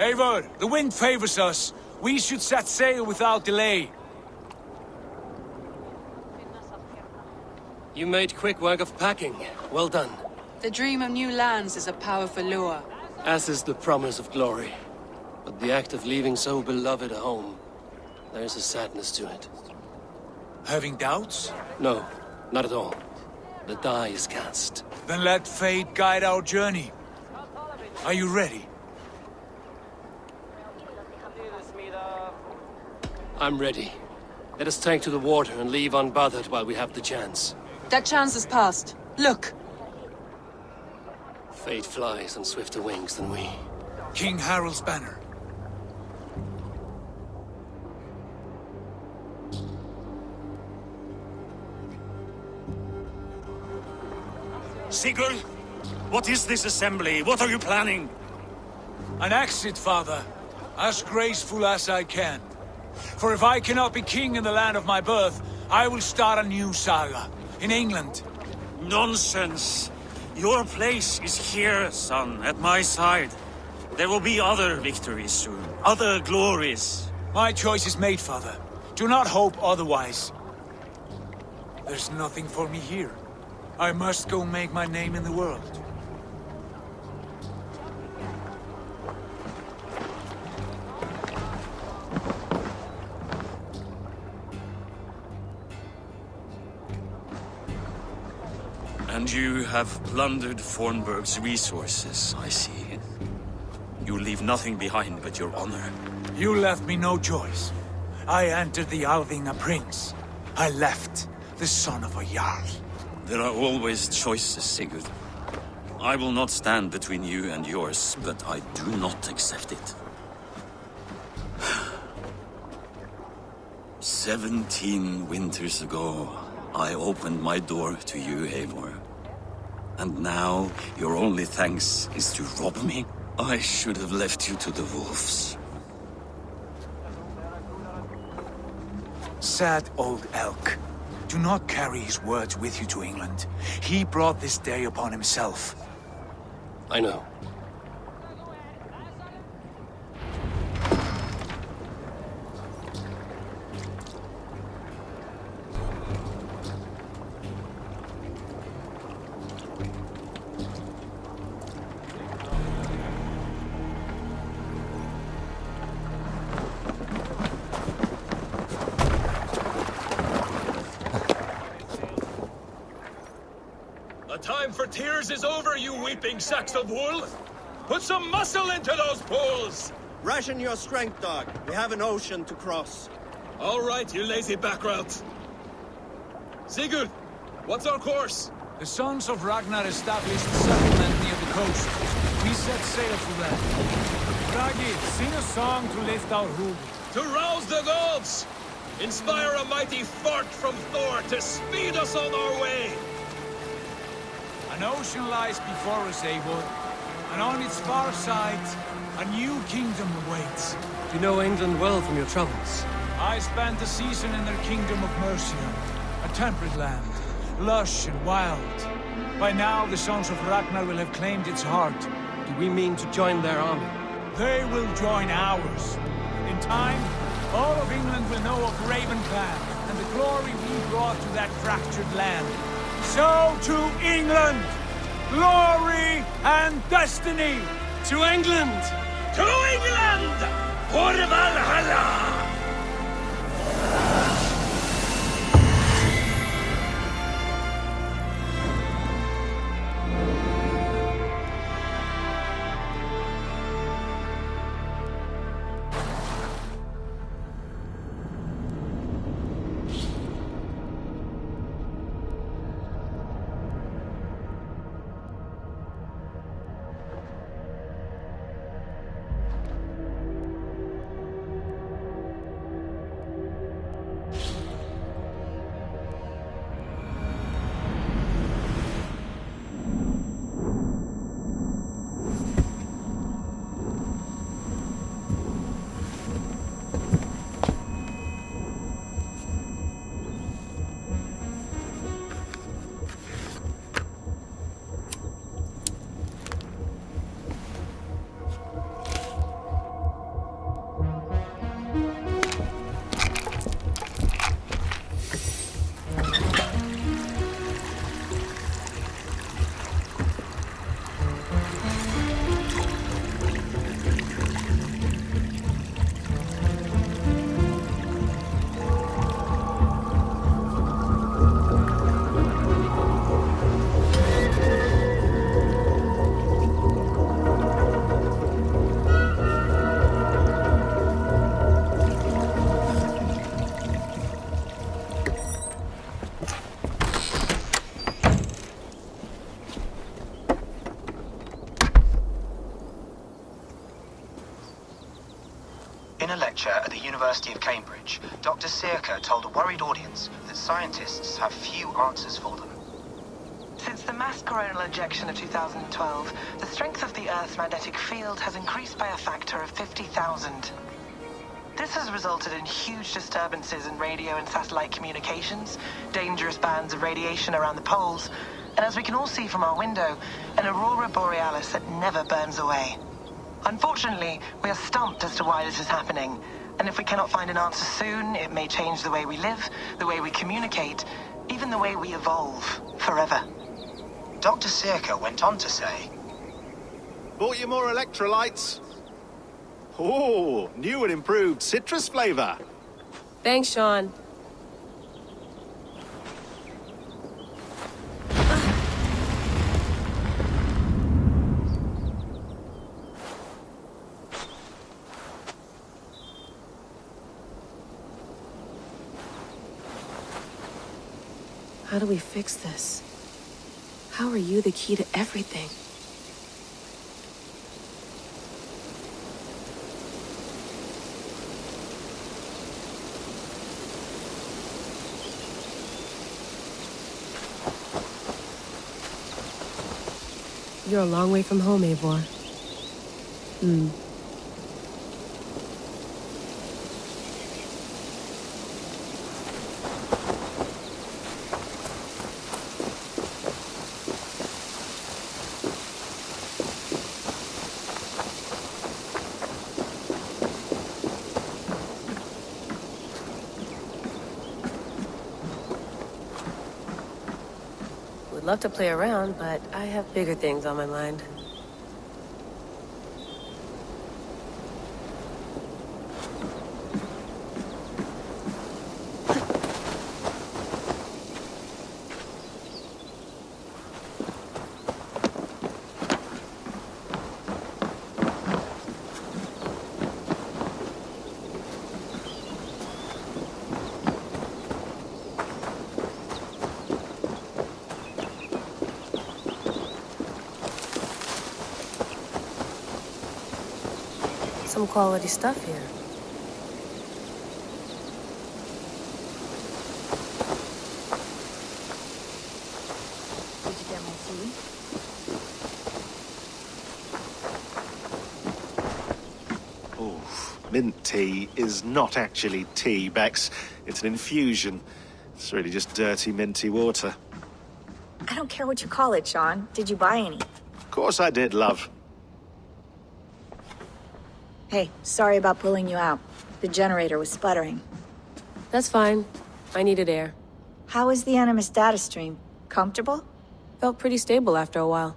Eivor, the wind favors us. We should set sail without delay. You made quick work of packing. Well done. The dream of new lands is a powerful lure. As is the promise of glory. But the act of leaving so beloved a home, there's a sadness to it. Having doubts? No, not at all. The die is cast. Then let fate guide our journey. Are you ready? I'm ready. Let us take to the water and leave unbothered while we have the chance. That chance is past. Look! Fate flies on swifter wings than we. King Harald's banner. Sigurd, what is this assembly? What are you planning? An exit, father. As graceful as I can. For if I cannot be king in the land of my birth, I will start a new saga. In England. Nonsense! Your place is here, son, at my side. There will be other victories soon. Other glories. My choice is made, father. Do not hope otherwise. There's nothing for me here. I must go make my name in the world. And you have plundered Fornburg's resources, I see. You leave nothing behind but your honor. You left me no choice. I entered the Alving a prince. I left the son of a Jarl. There are always choices, Sigurd. I will not stand between you and yours, but I do not accept it. 17 winters ago, I opened my door to you, Eivor. And now, your only thanks is to rob me? I should have left you to the wolves. Sad old elk. Do not carry his words with you to England. He brought this day upon himself. I know. Time for tears is over, you weeping sacks of wool! Put some muscle into those pools! Ration your strength, dog. We have an ocean to cross. All right, you lazy backrout. Sigurd, what's our course? The sons of Ragnar established a settlement near the coast. We set sail for them. Bragi, sing a song to lift our hood. To rouse the gods! Inspire a mighty fart from Thor to speed us on our way! An ocean lies before us, Eivor, and on its far side, a new kingdom awaits. You know England well from your travels. I spent a season in their kingdom of Mercia, a temperate land, lush and wild. By now, the sons of Ragnar will have claimed its heart. Do we mean to join their army? They will join ours. In time, all of England will know of Raven Clan, and the glory we brought to that fractured land. So to England! Glory and destiny! To England! To England! For Valhalla! researcher at the University of Cambridge, Dr. Circa told a worried audience that scientists have few answers for them. Since the mass coronal ejection of 2012, the strength of the Earth's magnetic field has increased by a factor of 50,000. This has resulted in huge disturbances in radio and satellite communications, dangerous bands of radiation around the poles, and as we can all see from our window, an aurora borealis that never burns away. Unfortunately, we are stumped as to why this is happening, and if we cannot find an answer soon, it may change the way we live, the way we communicate, even the way we evolve, forever. Dr. Circa went on to say, Bought you more electrolytes? Oh, new and improved citrus flavor. Thanks, Sean. How do we fix this? How are you the key to everything? You're a long way from home, Eivor. Would love to play around, but I have bigger things on my mind. Some quality stuff here. Did you get my tea? Oh, mint tea is not actually tea, Bex. It's an infusion. It's really just dirty, minty water. I don't care what you call it, Sean. Did you buy any? Of course I did, love. Hey, sorry about pulling you out. The generator was sputtering. That's fine. I needed air. How is the Animus data stream? Comfortable? Felt pretty stable after a while.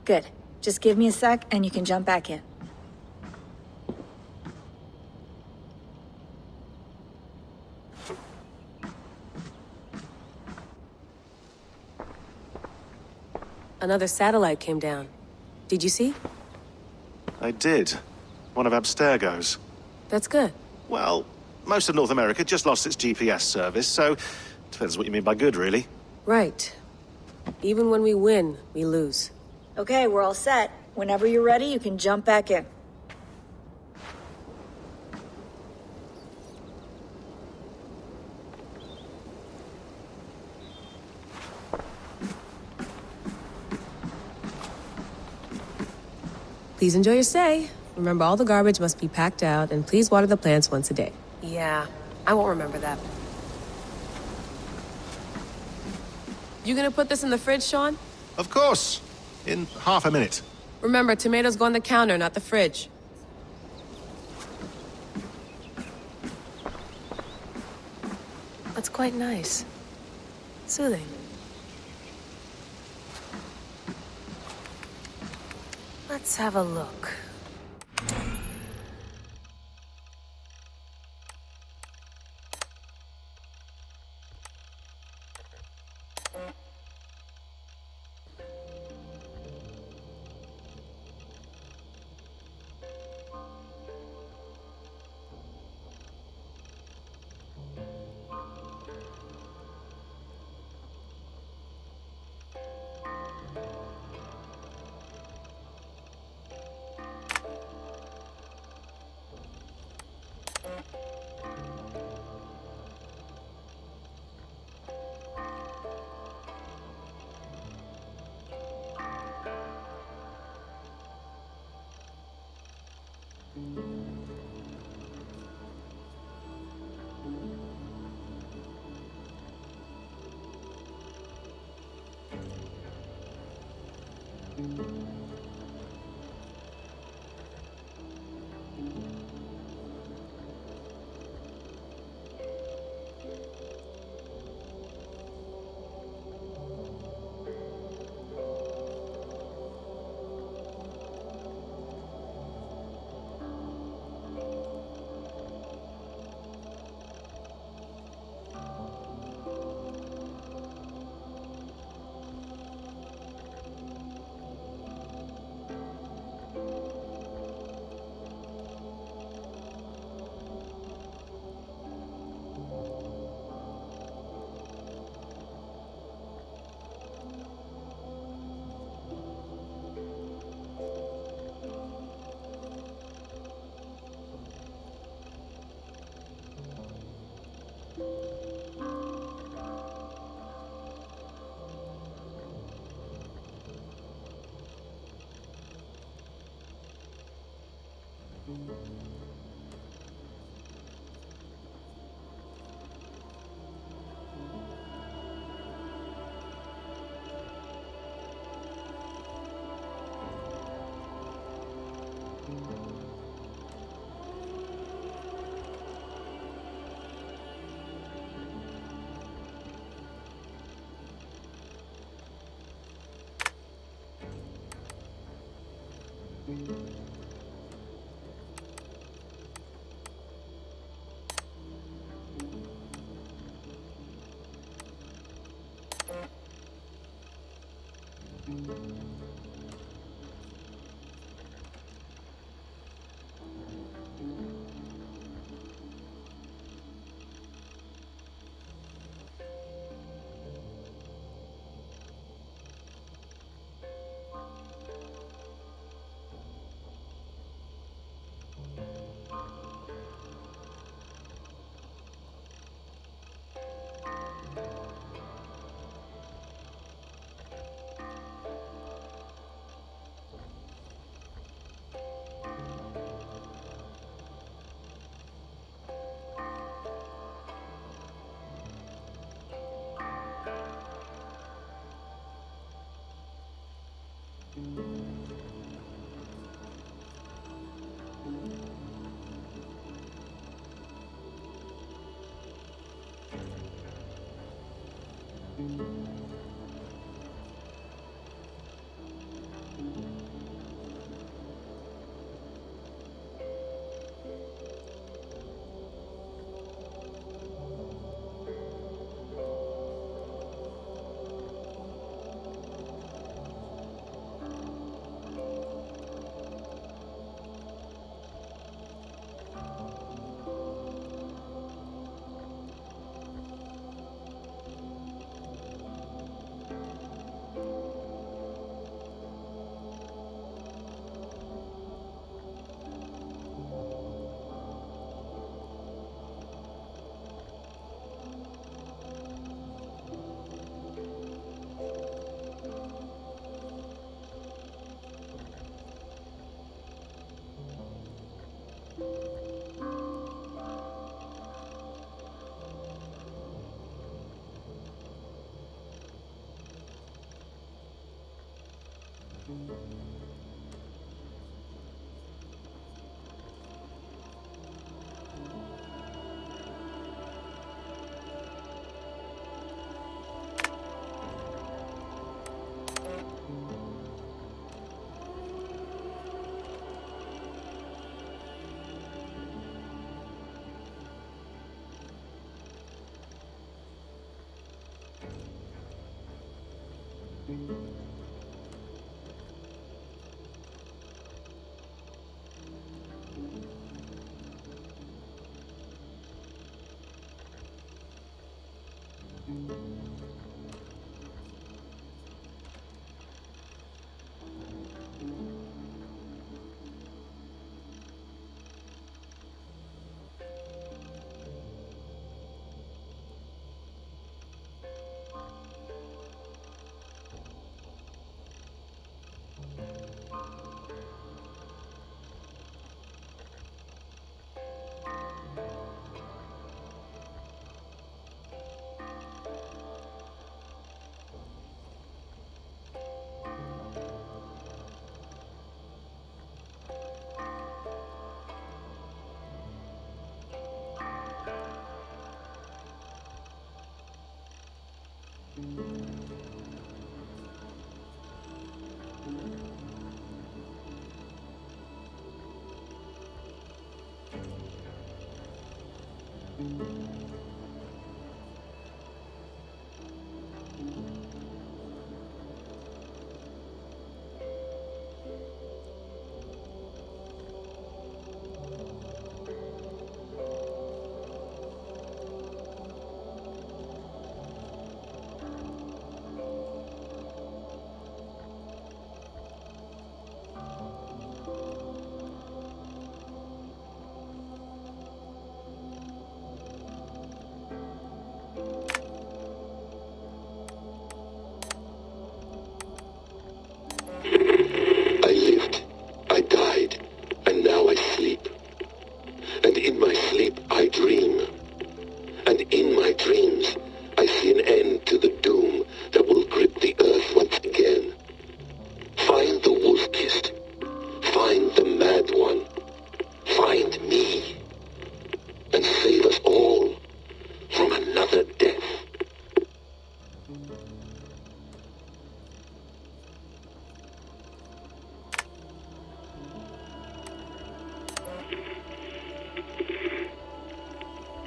Good. Just give me a sec and you can jump back in. Another satellite came down. Did you see? I did. One of Abstergo's. That's good. Well, most of North America just lost its GPS service, so depends what you mean by good, really. Right. Even when we win, we lose. Okay, we're all set. Whenever you're ready, you can jump back in. Please enjoy your stay. Remember, all the garbage must be packed out, and please water the plants once a day. Yeah, I won't remember that. You gonna put this in the fridge, Sean? Of course. In half a minute. Remember, tomatoes go on the counter, not the fridge. That's quite nice. Soothing. Let's have a look.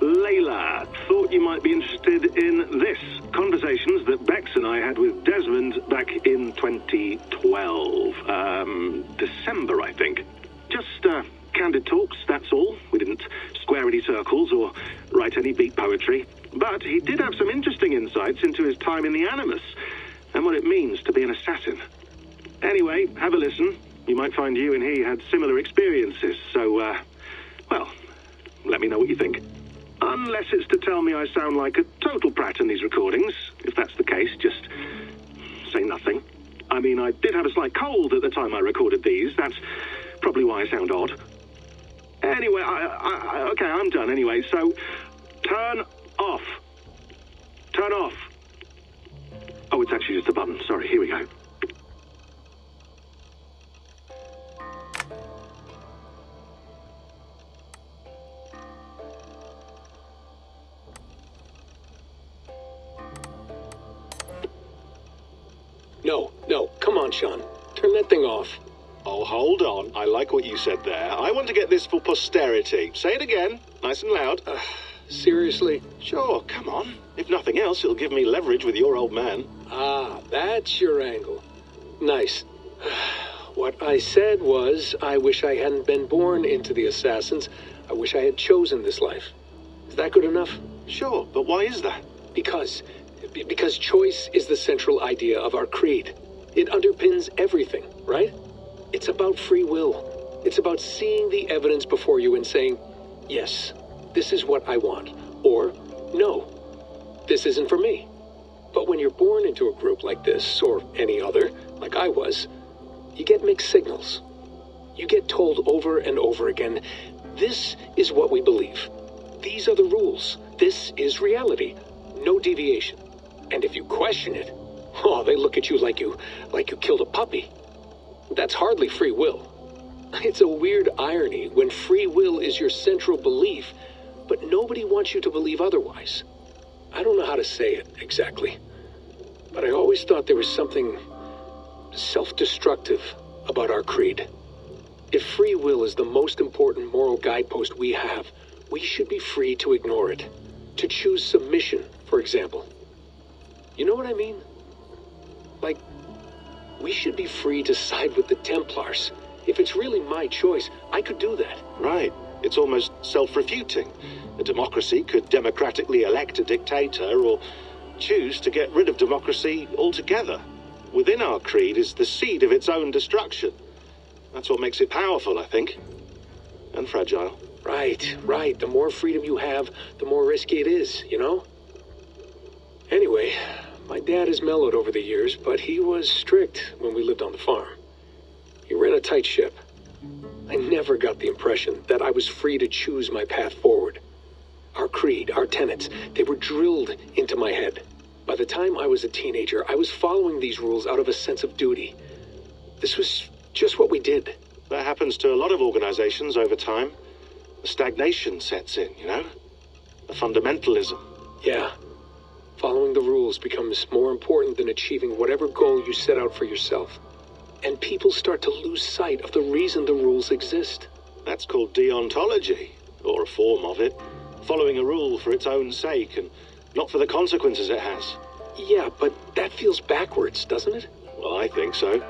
Layla, thought you might be interested in this. Conversations that Bex and I had with Desmond back in 2012. December, I think. Just, candid talks, that's all. We didn't square any circles or write any beat poetry. But he did have some interesting insights into his time in the Animus and what it means to be an assassin. Anyway, have a listen. You might find you and he had similar experiences, so, well, let me know what you think. Unless it's to tell me I sound like a total prat in these recordings. If that's the case, just say nothing. I mean, I did have a slight cold at the time I recorded these. That's probably why I sound odd. Anyway, okay, I'm done anyway, so turn off. Turn off. Oh, it's actually just a button. Sorry, here we go. No, come on, Sean. Turn that thing off. Oh, hold on. I like what you said there. I want to get this for posterity. Say it again, nice and loud. Seriously? Sure, come on. If nothing else, it'll give me leverage with your old man. Ah, that's your angle. Nice. What I said was, I wish I hadn't been born into the Assassins. I wish I had chosen this life. Is that good enough? Sure, but why is that? Because choice is the central idea of our creed. It underpins everything, right? It's about free will. It's about seeing the evidence before you and saying, yes, this is what I want. Or, no, this isn't for me. But when you're born into a group like this, or any other, like I was, you get mixed signals. You get told over and over again, this is what we believe. These are the rules. This is reality. No deviation. And if you question it, oh, they look at you like you killed a puppy. That's hardly free will. It's a weird irony when free will is your central belief, but nobody wants you to believe otherwise. I don't know how to say it exactly, but I always thought there was something self-destructive about our creed. If free will is the most important moral guidepost we have, we should be free to ignore it. To choose submission, for example. You know what I mean? Like, we should be free to side with the Templars. If it's really my choice, I could do that. Right. It's almost self-refuting. A democracy could democratically elect a dictator or choose to get rid of democracy altogether. Within our creed is the seed of its own destruction. That's what makes it powerful, I think. And fragile. Right. The more freedom you have, the more risky it is, you know? Anyway, my dad has mellowed over the years, but he was strict when we lived on the farm. He ran a tight ship. I never got the impression that I was free to choose my path forward. Our creed, our tenets, they were drilled into my head. By the time I was a teenager, I was following these rules out of a sense of duty. This was just what we did. That happens to a lot of organizations over time. The stagnation sets in, you know? The fundamentalism. Yeah. Following the rules rules becomes more important than achieving whatever goal you set out for yourself. And people start to lose sight of the reason the rules exist. That's called deontology, or a form of it. Following a rule for its own sake, and not for the consequences it has. Yeah, but that feels backwards, doesn't it? Well, I think so.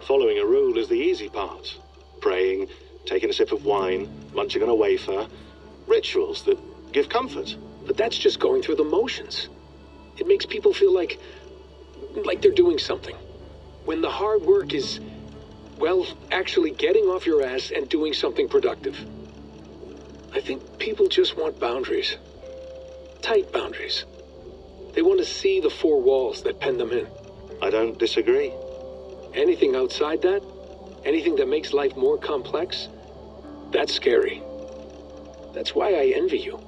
Following a rule is the easy part. Praying, taking a sip of wine, munching on a wafer. Rituals that give comfort. But that's just going through the motions. It makes people feel like they're doing something. When the hard work is, well, actually getting off your ass and doing something productive. I think people just want boundaries. Tight boundaries. They want to see the four walls that pen them in. I don't disagree. Anything outside that, anything that makes life more complex, that's scary. That's why I envy you.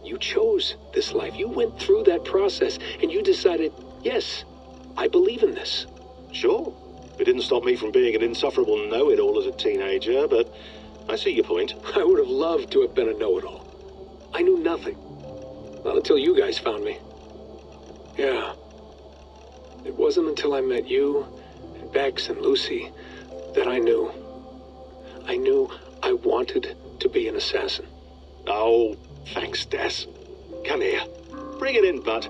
You chose this life. You went through that process and you decided, yes, I believe in this. Sure. It didn't stop me from being an insufferable know-it-all as a teenager, but I see your point. I would have loved to have been a know-it-all. I knew nothing. Not until you guys found me. Yeah. It wasn't until I met you, and Bex and Lucy, that I knew. I knew I wanted to be an assassin. Oh, thanks, Des. Come here. Bring it in, bud.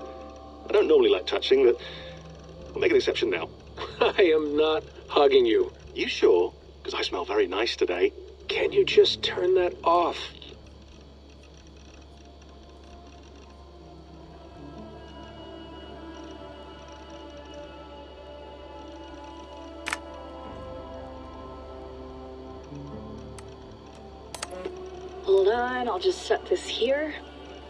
I don't normally like touching, but I'll make an exception now. I am not hugging you. You sure? Because I smell very nice today. Can you just turn that off? Hold on, I'll just set this here.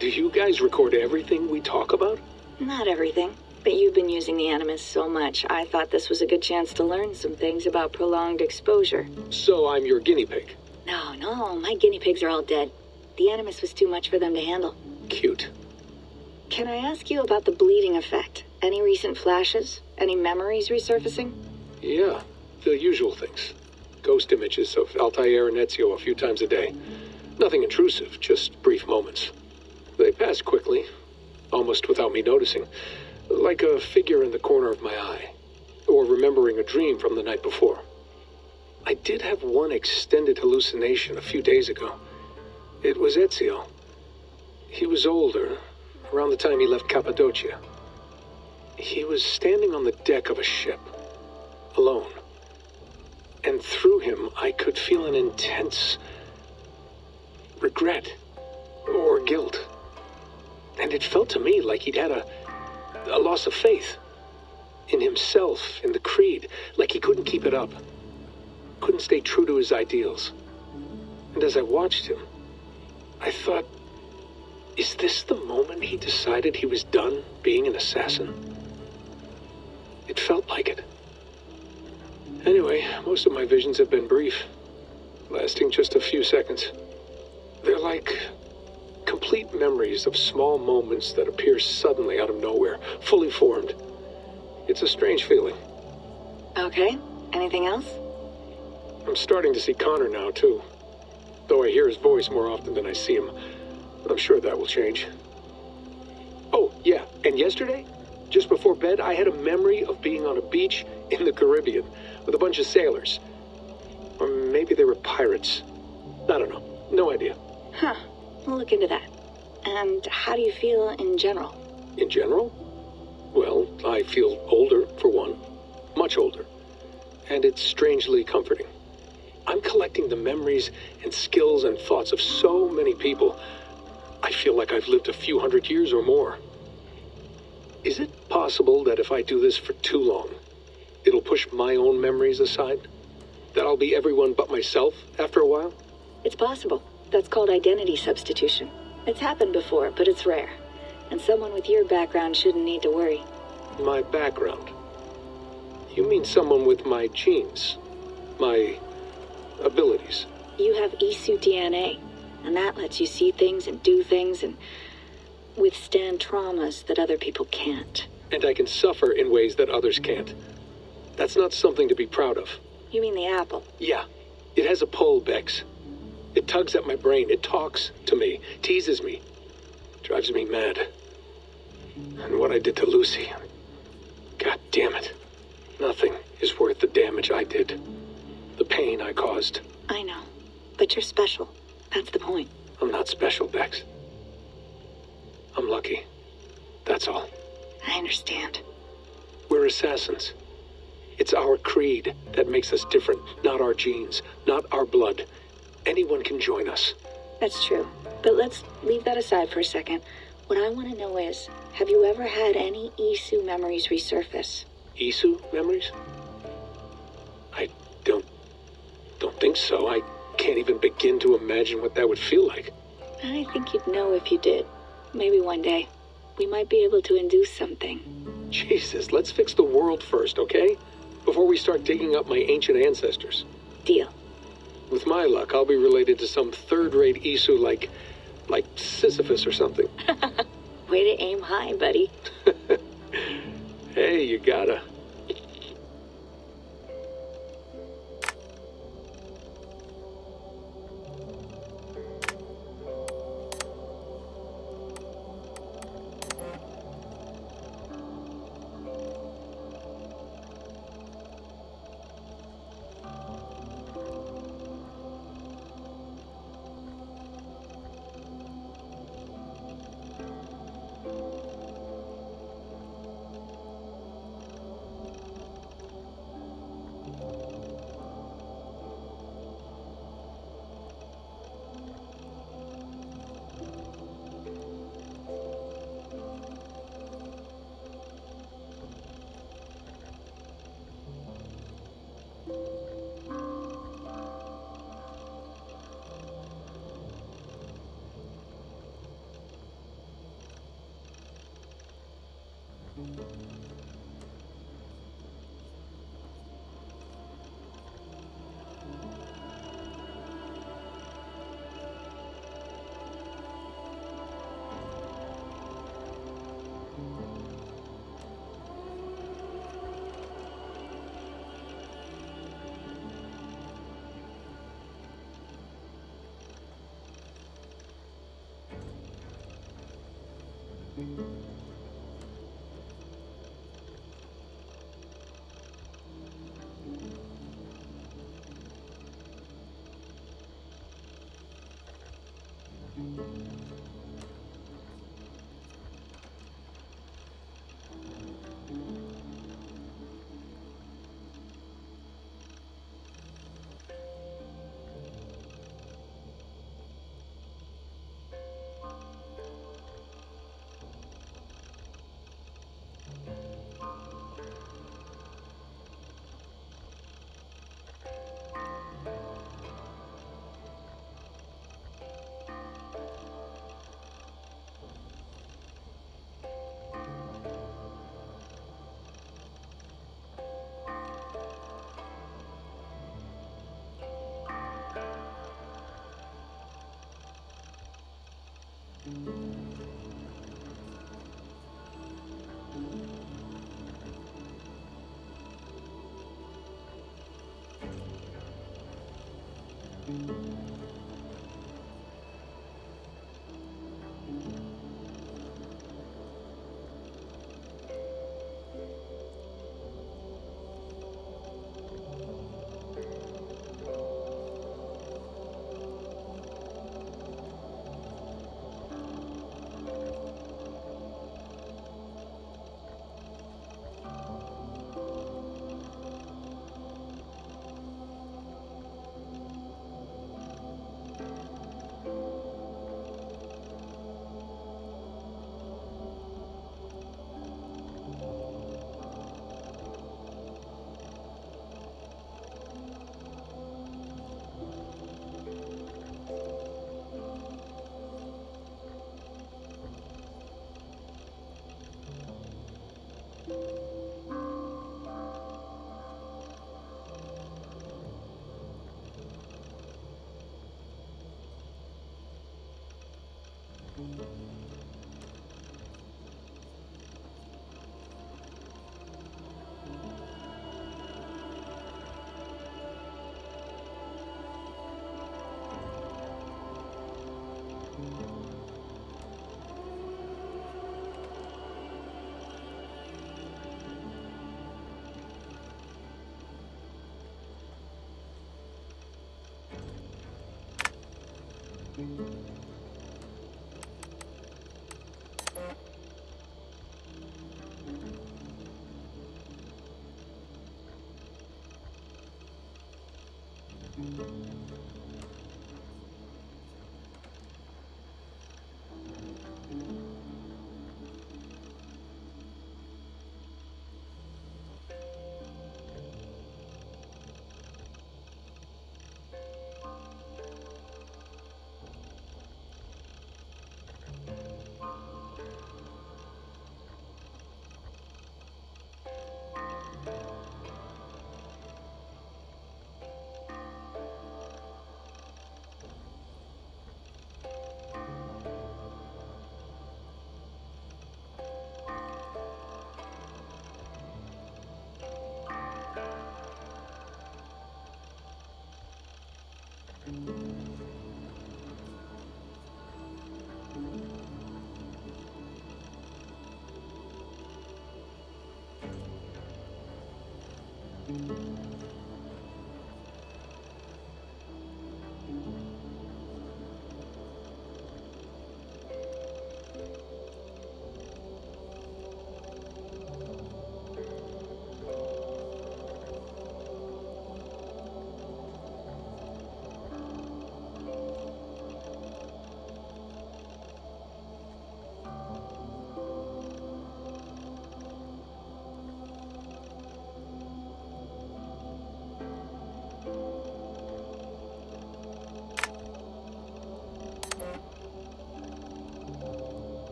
Do you guys record everything we talk about? Not everything, but you've been using the Animus so much, I thought this was a good chance to learn some things about prolonged exposure. So I'm your guinea pig? No, my guinea pigs are all dead. The Animus was too much for them to handle. Cute. Can I ask you about the bleeding effect? Any recent flashes? Any memories resurfacing? Yeah, the usual things. Ghost images of Altair and Ezio a few times a day. Nothing intrusive, just brief moments. They pass quickly, almost without me noticing. Like a figure in the corner of my eye. Or remembering a dream from the night before. I did have one extended hallucination a few days ago. It was Ezio. He was older, around the time he left Cappadocia. He was standing on the deck of a ship, alone. And through him, I could feel an intense regret or guilt. And it felt to me like he'd had a loss of faith in himself, in the Creed, like he couldn't keep it up, couldn't stay true to his ideals. And as I watched him, I thought, is this the moment he decided he was done being an assassin? It felt like it. Anyway, most of my visions have been brief, lasting just a few seconds. They're like complete memories of small moments that appear suddenly out of nowhere, fully formed. It's a strange feeling. Okay, anything else? I'm starting to see Connor now, too. Though I hear his voice more often than I see him. I'm sure that will change. Oh, yeah, and yesterday, just before bed, I had a memory of being on a beach in the Caribbean with a bunch of sailors. Or maybe they were pirates. I don't know. No idea. Huh. We'll look into that. And how do you feel in general? In general? Well, I feel older, for one. Much older. And it's strangely comforting. I'm collecting the memories and skills and thoughts of so many people. I feel like I've lived a few hundred years or more. Is it possible that if I do this for too long, it'll push my own memories aside? That I'll be everyone but myself after a while? It's possible. That's called identity substitution. It's happened before, but it's rare. And someone with your background shouldn't need to worry. My background? You mean someone with my genes? My abilities? You have Isu DNA, and that lets you see things and do things and withstand traumas that other people can't. And I can suffer in ways that others can't. That's not something to be proud of. You mean the apple? Yeah. It has a pull, Bex. It tugs at my brain. It talks to me. Teases me. Drives me mad. And what I did to Lucy. God damn it. Nothing is worth the damage I did. The pain I caused. I know. But you're special. That's the point. I'm not special, Bex. I'm lucky. That's all. I understand. We're assassins. It's our creed that makes us different, not our genes, not our blood. Anyone can join us. That's true. But let's leave that aside for a second. What I want to know is, have you ever had any Isu memories resurface? Isu memories? I don't think so. I can't even begin to imagine what that would feel like. I think you'd know if you did. Maybe one day. We might be able to induce something. Jesus, let's fix the world first, okay? Before we start digging up my ancient ancestors. Deal. With my luck, I'll be related to some third-rate Isu like Sisyphus or something. Way to aim high, buddy. Hey, you gotta.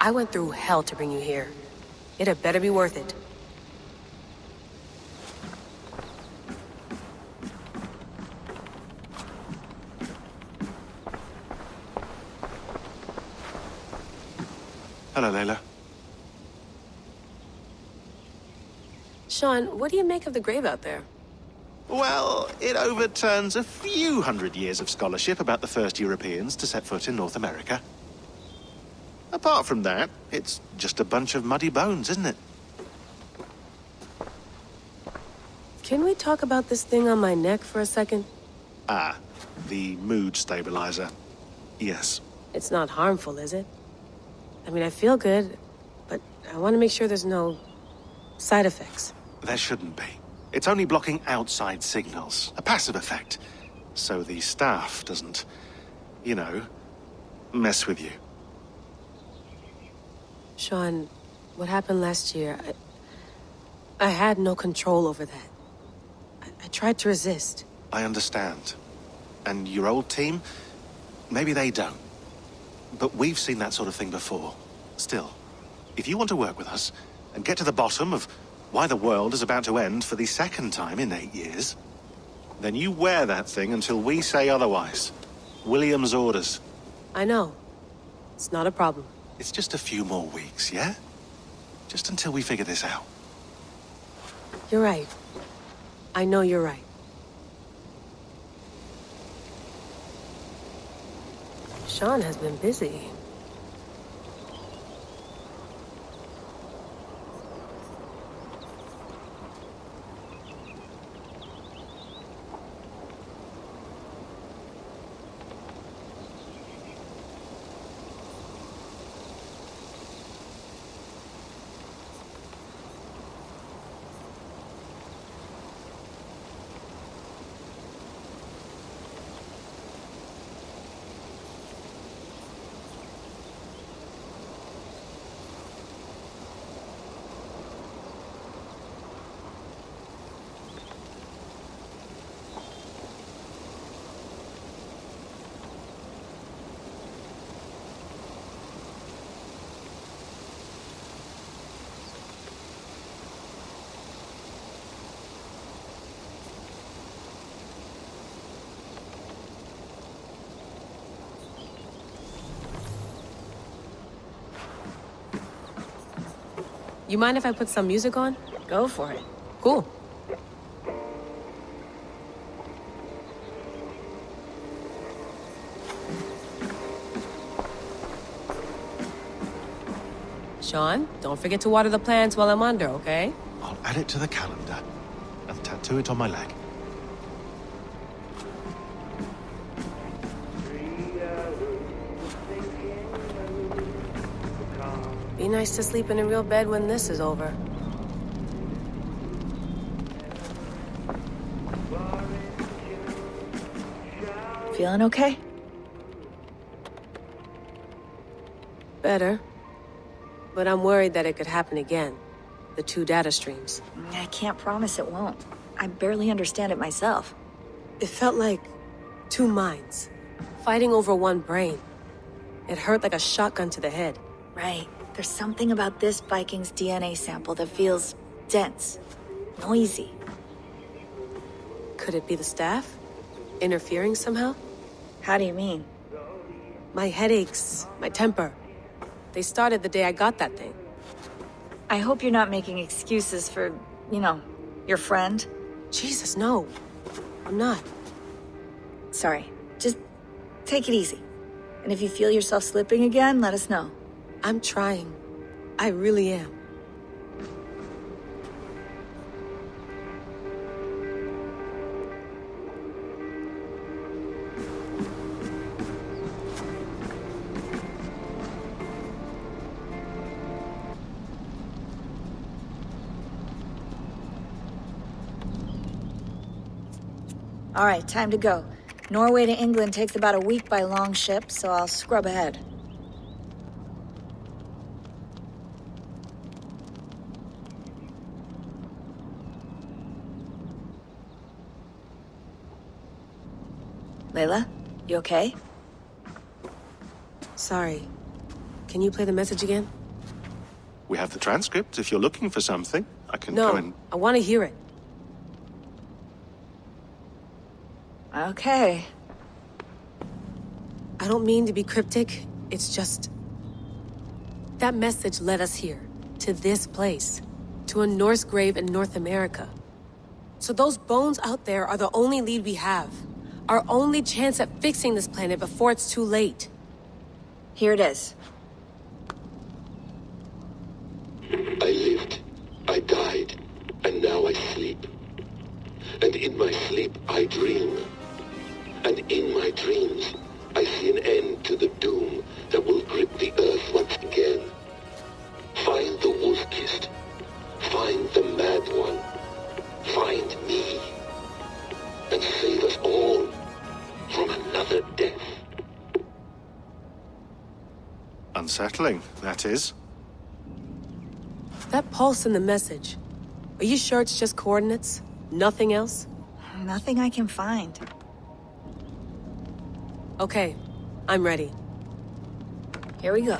I went through hell to bring you here. It had better be worth it. Hello, Layla. Sean, what do you make of the grave out there? Well, it overturns a few hundred years of scholarship about the first Europeans to set foot in North America. Apart from that, it's just a bunch of muddy bones, isn't it? Can we talk about this thing on my neck for a second? Ah, the mood stabilizer. Yes. It's not harmful, is it? I mean, I feel good, but I want to make sure there's no side effects. There shouldn't be. It's only blocking outside signals, a passive effect. So the staff doesn't, you know, mess with you. Sean, what happened last year, I had no control over that. I tried to resist. I understand. And your old team, maybe they don't. But we've seen that sort of thing before. Still, if you want to work with us and get to the bottom of why the world is about to end for the second time in 8 years, then you wear that thing until we say otherwise. William's orders. I know. It's not a problem. It's just a few more weeks, yeah? Just until we figure this out. You're right. I know you're right. Sean has been busy. You mind if I put some music on? Go for it. Cool. Sean, don't forget to water the plants while I'm under, okay? I'll add it to the calendar and tattoo it on my leg. Be nice to sleep in a real bed when this is over. Feeling okay? Better. But I'm worried that it could happen again. The 2 data streams. I can't promise it won't. I barely understand it myself. It felt like 2 minds, fighting over 1 brain. It hurt like a shotgun to the head. Right. There's something about this Viking's DNA sample that feels dense, noisy. Could it be the staff? Interfering somehow? How do you mean? My headaches, my temper. They started the day I got that thing. I hope you're not making excuses for, you know, your friend. Jesus, no. I'm not. Sorry. Just take it easy. And if you feel yourself slipping again, let us know. I'm trying. I really am. All right, time to go. Norway to England takes about a week by long ship, so I'll scrub ahead. Layla, you okay? Sorry. Can you play the message again? We have the transcript. If you're looking for something, I can go and... No, I want to hear it. Okay. I don't mean to be cryptic. It's just... that message led us here. To this place. To a Norse grave in North America. So those bones out there are the only lead we have. Our only chance at fixing this planet before it's too late. Here it is. I lived, I died, and now I sleep. And in my sleep I dream. And in my dreams I see an end to the doom that will grip the earth once again. Find the wolf-kissed. Find the mad one. Find me. And save us all from another death. Unsettling, that is. That pulse in the message. Are you sure it's just coordinates? Nothing else? Nothing I can find. Okay, I'm ready. Here we go.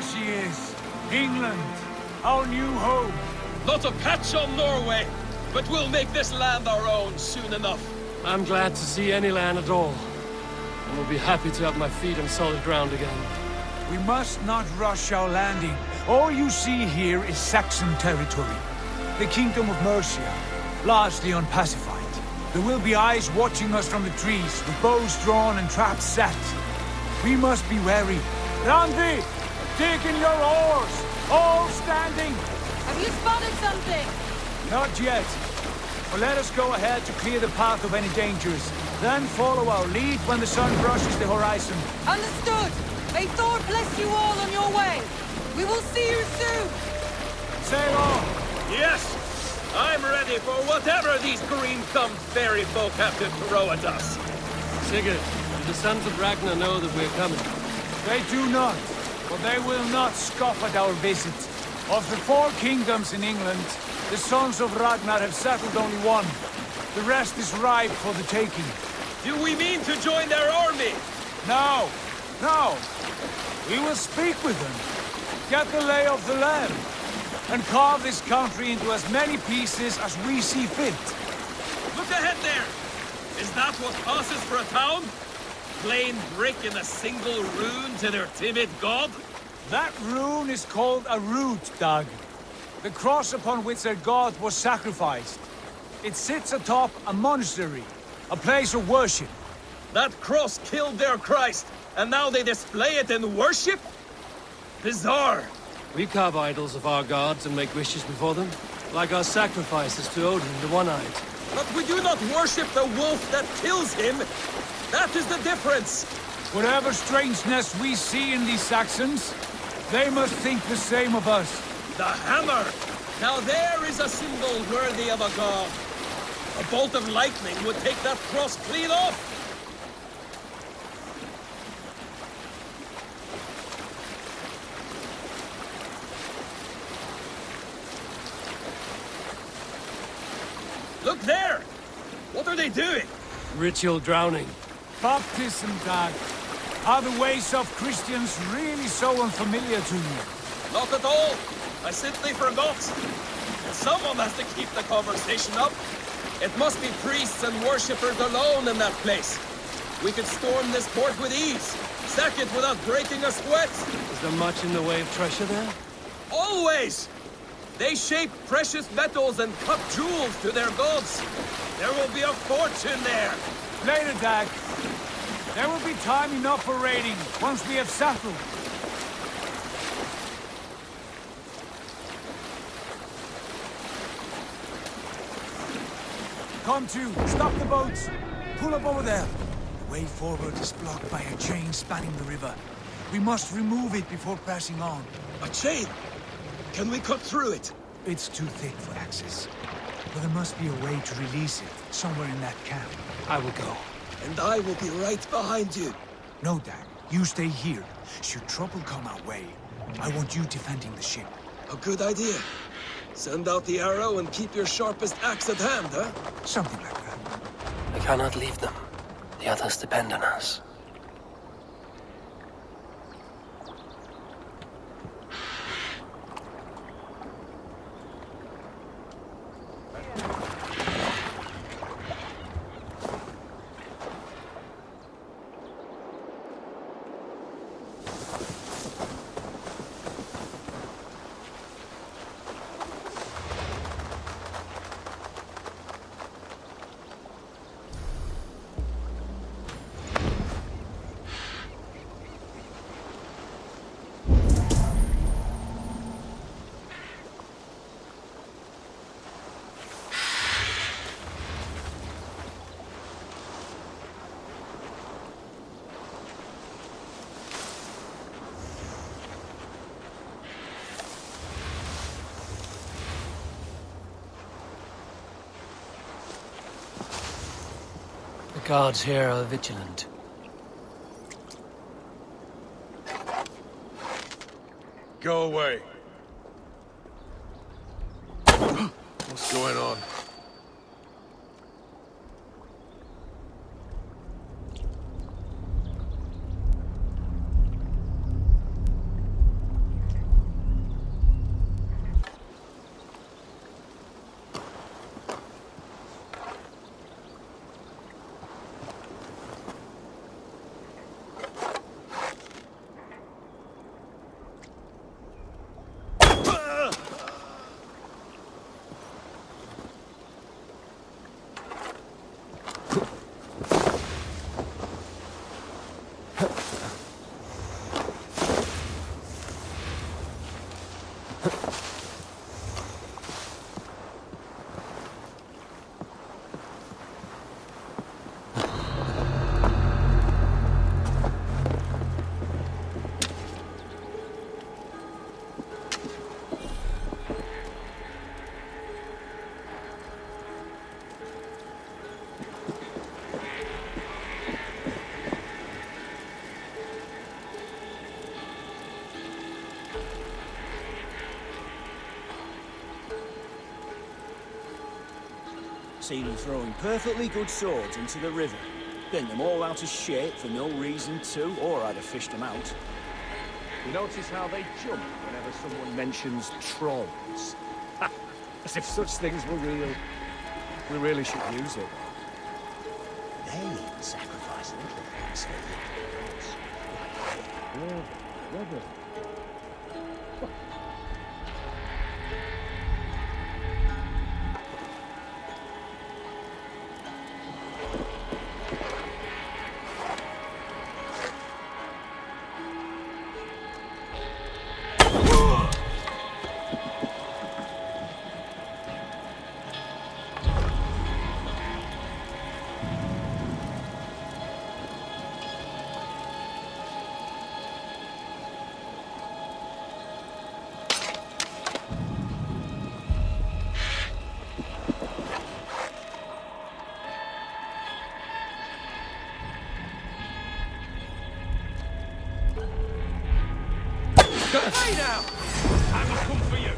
There she is. England, our new home. Not a patch on Norway, but we'll make this land our own soon enough. I'm glad to see any land at all. And will be happy to have my feet on solid ground again. We must not rush our landing. All you see here is Saxon territory. The Kingdom of Mercia, largely unpacified. There will be eyes watching us from the trees, with bows drawn and traps set. We must be wary. Randi, dig in your oars! All standing! Have you spotted something? Not yet. But let us go ahead to clear the path of any dangers. Then follow our lead when the sun brushes the horizon. Understood! May Thor bless you all on your way! We will see you soon! Sail on! Yes! I'm ready for whatever these green-thumbed fairy folk have to throw at us. Sigurd, do the sons of Ragnar know that we're coming? They do not, but they will not scoff at our visit. Of the 4 kingdoms in England, the sons of Ragnar have settled only one. The rest is ripe for the taking. Do we mean to join their army? No, no. We will speak with them, get the lay of the land, and carve this country into as many pieces as we see fit. Look ahead there! Is that what passes for a town? Plain brick in a single rune to their timid god? That rune is called a root, Dag. The cross upon which their god was sacrificed. It sits atop a monastery, a place of worship. That cross killed their Christ, and now they display it in worship? Bizarre. We carve idols of our gods and make wishes before them, like our sacrifices to Odin, the One-Eyed. But we do not worship the wolf that kills him. That is the difference. Whatever strangeness we see in these Saxons, they must think the same of us. The hammer! Now there is a symbol worthy of a god. A bolt of lightning would take that cross clean off. Look there! What are they doing? Ritual drowning. Baptism, Dag. Are the ways of Christians really so unfamiliar to you? Not at all. I simply forgot. Someone has to keep the conversation up. It must be priests and worshippers alone in that place. We could storm this port with ease. Sack it without breaking a sweat. Is there much in the way of treasure there? Always! They shape precious metals and cut jewels to their gods. There will be a fortune there. Later, Dag. There will be time enough for raiding, once we have settled. Come to, stop the boats. Pull up over there. The way forward is blocked by a chain spanning the river. We must remove it before pressing on. A chain? Can we cut through it? It's too thick for access. But there must be a way to release it, somewhere in that camp. I will go. And I will be right behind you. No, Dag. You stay here. Should trouble come our way, I want you defending the ship. A good idea. Send out the arrow and keep your sharpest axe at hand, huh? Something like that. I cannot leave them. The others depend on us. The guards here are vigilant. Go away. What's going on? Seen him throwing perfectly good swords into the river. Bent them all out of shape for no reason to, or I'd have fished them out. You notice how they jump whenever someone mentions trolls? As if such things were real. We really should use it. They even sacrifice little things for the Hey now! I will come for you!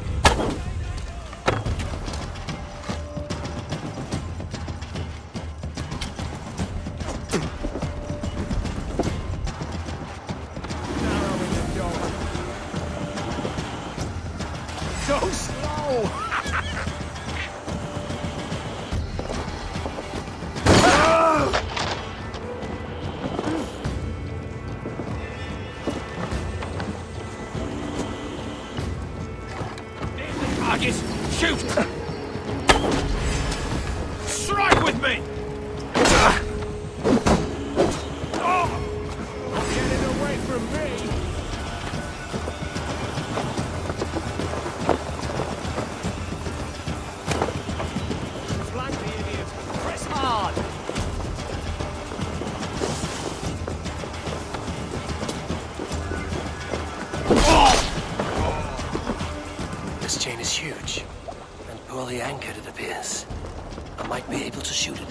So slow! Target! Shoot! Strike with me! Not getting away from me! Flank the idiot! Press hard! This chain is huge, and poorly anchored it appears. I might be able to shoot it.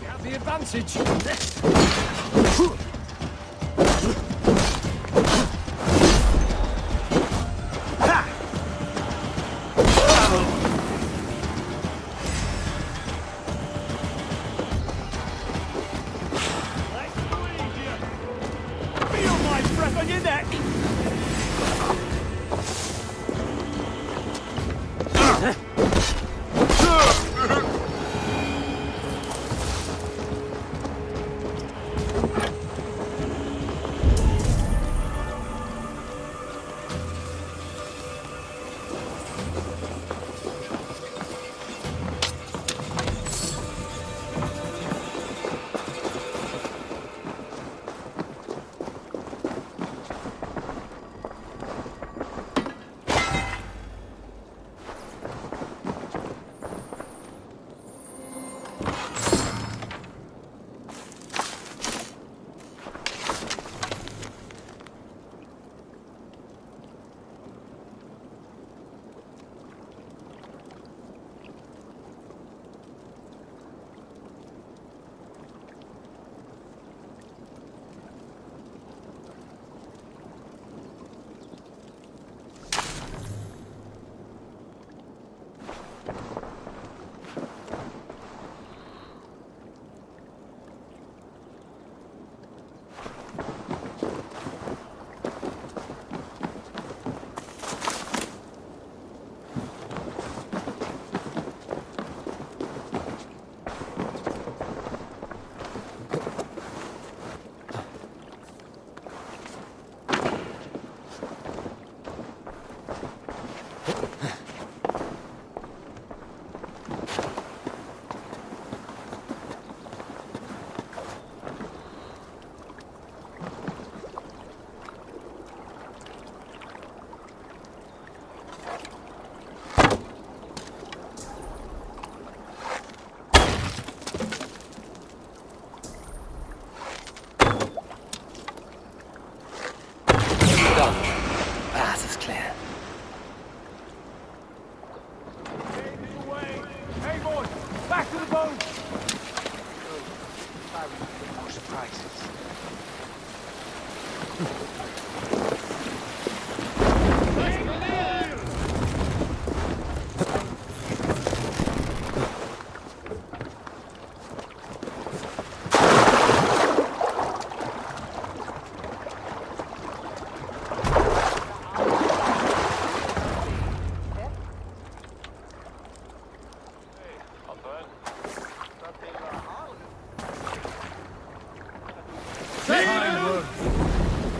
We have the advantage! Feel my breath on your neck!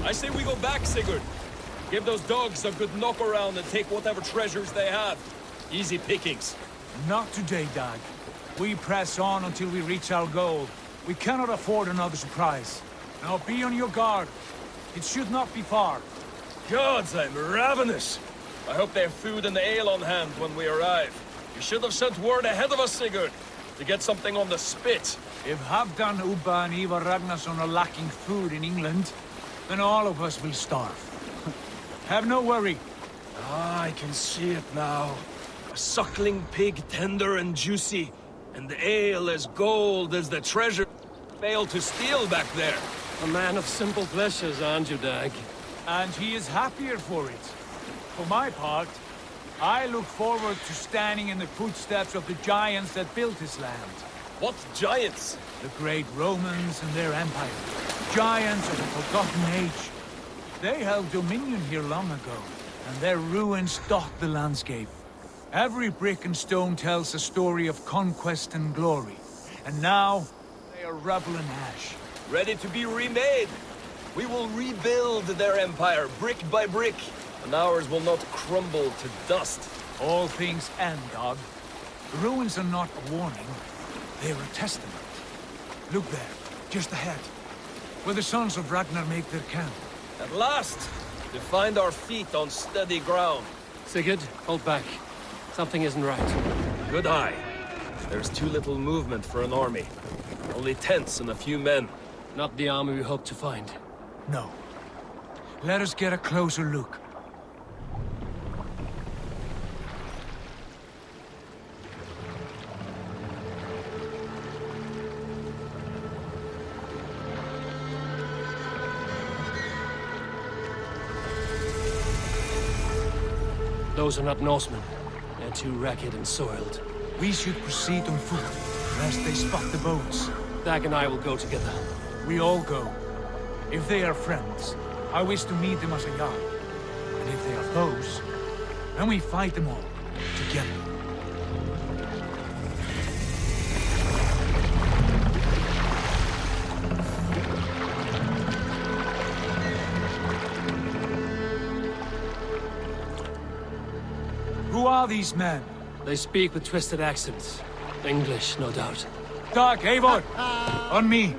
I say we go back, Sigurd. Give those dogs a good knock around and take whatever treasures they have. Easy pickings. Not today, Dag. We press on until we reach our goal. We cannot afford another surprise. Now be on your guard. It should not be far. Gods, I'm ravenous. I hope they have food and ale on hand when we arrive. You should have sent word ahead of us, Sigurd, to get something on the spit. If Halfdan, Ubba and Eivor Ragnarsson are lacking food in England, then all of us will starve. Have no worry. Ah, I can see it now. A suckling pig, tender and juicy, and the ale as gold as the treasure failed to steal back there. A man of simple pleasures, aren't you, Dag? And he is happier for it. For my part, I look forward to standing in the footsteps of the giants that built this land. What giants? The great Romans and their empire. Giants of a forgotten age. They held dominion here long ago, and their ruins dot the landscape. Every brick and stone tells a story of conquest and glory. And now, they are rubble and ash. Ready to be remade. We will rebuild their empire, brick by brick, and ours will not crumble to dust. All things end, Dog. The ruins are not a warning, they are a testament. Look there, just ahead, where the sons of Ragnar make their camp. At last, to find our feet on steady ground. Sigurd, hold back. Something isn't right. Good eye. There's too little movement for an army. Only tents and a few men. Not the army we hoped to find. No. Let us get a closer look. Those are not Norsemen. They're too ragged and soiled. We should proceed on foot, lest they spot the boats. Dag and I will go together. We all go. If they are friends, I wish to meet them as a Jarl. And if they are foes, then we fight them all, together. Who are these men? They speak with twisted accents. English, no doubt. Dag, Eivor! On me!